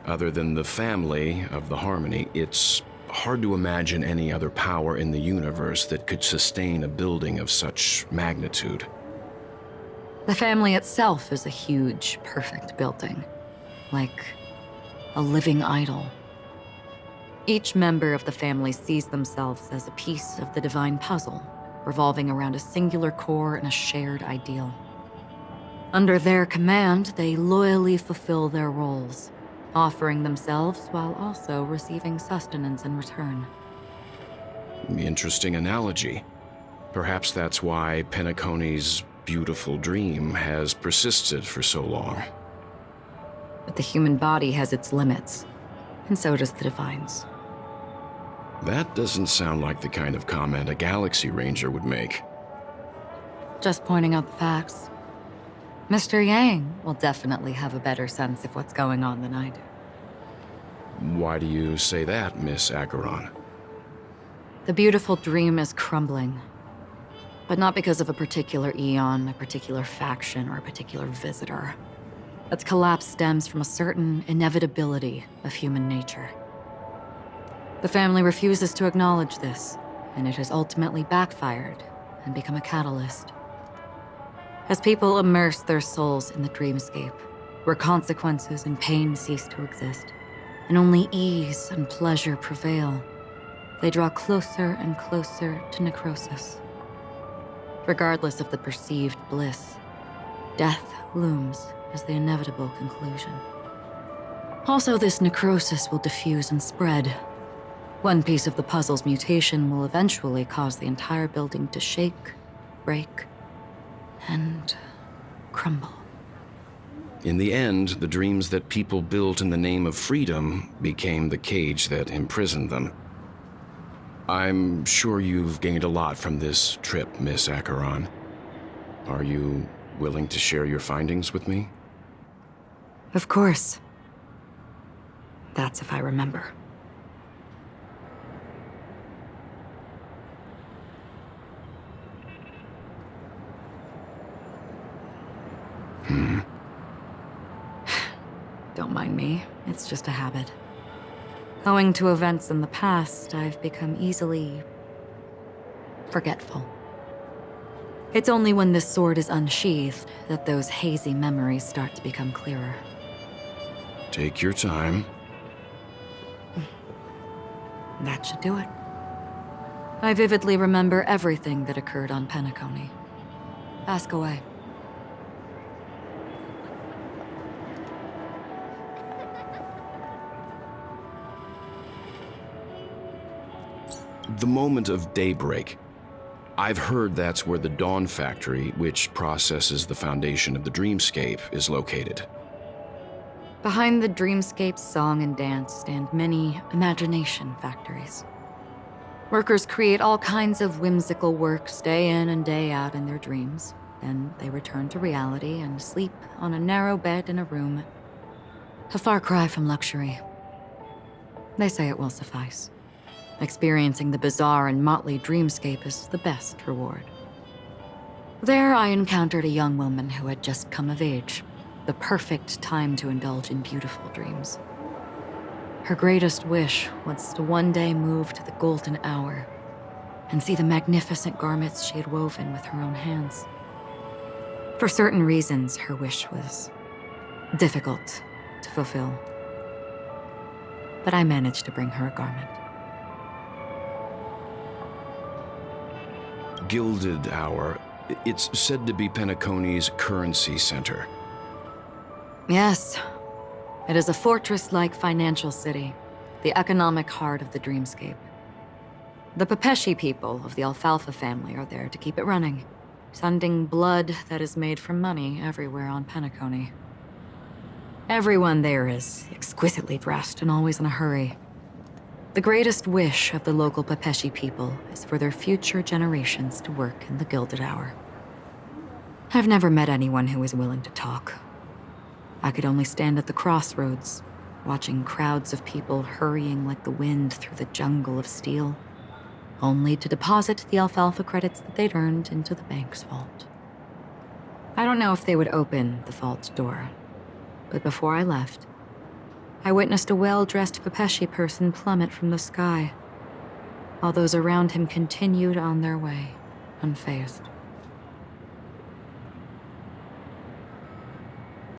Other than the family of the Harmony, it's hard to imagine any other power in the universe that could sustain a building of such magnitude. The family itself is a huge, perfect building. Like a living idol. Each member of the family sees themselves as a piece of the divine puzzle, revolving around a singular core and a shared ideal. Under their command, they loyally fulfill their roles, offering themselves while also receiving sustenance in return. Interesting analogy. Perhaps that's why Penacony's beautiful dream has persisted for so long. But the human body has its limits, and so does the divine's. That doesn't sound like the kind of comment a Galaxy Ranger would make. Just pointing out the facts. Mr. Yang will definitely have a better sense of what's going on than I do. Why do you say that, Miss Acheron? The beautiful dream is crumbling. But not because of a particular eon, a particular faction, or a particular visitor. Its collapse stems from a certain inevitability of human nature. The family refuses to acknowledge this, and it has ultimately backfired and become a catalyst. As people immerse their souls in the dreamscape, where consequences and pain cease to exist, and only ease and pleasure prevail, they draw closer and closer to necrosis. Regardless of the perceived bliss, death looms as the inevitable conclusion. Also, this necrosis will diffuse and spread. One piece of the puzzle's mutation will eventually cause the entire building to shake, break, and crumble. In the end, the dreams that people built in the name of freedom became the cage that imprisoned them. I'm sure you've gained a lot from this trip, Miss Acheron. Are you willing to share your findings with me? Of course. That's if I remember. Don't mind me, it's just a habit. Owing to events in the past, I've become easily forgetful. It's only when this sword is unsheathed that those hazy memories start to become clearer. Take your time. That should do it. I vividly remember everything that occurred on Penacony. Ask away. The moment of daybreak. I've heard that's where the Dawn Factory, which processes the foundation of the dreamscape, is located. Behind the dreamscape's song and dance stand many imagination factories. Workers create all kinds of whimsical works day in and day out in their dreams. Then they return to reality and sleep on a narrow bed in a room. A far cry from luxury. They say it will suffice. Experiencing the bizarre and motley dreamscape is the best reward. There I encountered a young woman who had just come of age, the perfect time to indulge in beautiful dreams. Her greatest wish was to one day move to the golden hour and see the magnificent garments she had woven with her own hands. For certain reasons, her wish was difficult to fulfill. But I managed to bring her a garment. Gilded Hour. It's said to be Penacony's currency center. Yes. It is a fortress-like financial city, the economic heart of the dreamscape. The Pepeshi people of the Alfalfa family are there to keep it running, sending blood that is made from money everywhere on Penacony. Everyone there is exquisitely dressed and always in a hurry. The greatest wish of the local Pepeshi people is for their future generations to work in the Gilded Hour. I've never met anyone who is willing to talk. I could only stand at the crossroads, watching crowds of people hurrying like the wind through the jungle of steel, only to deposit the alfalfa credits that they'd earned into the bank's vault. I don't know if they would open the vault door, but before I left, I witnessed a well-dressed Pepeshi person plummet from the sky, while those around him continued on their way, unfazed.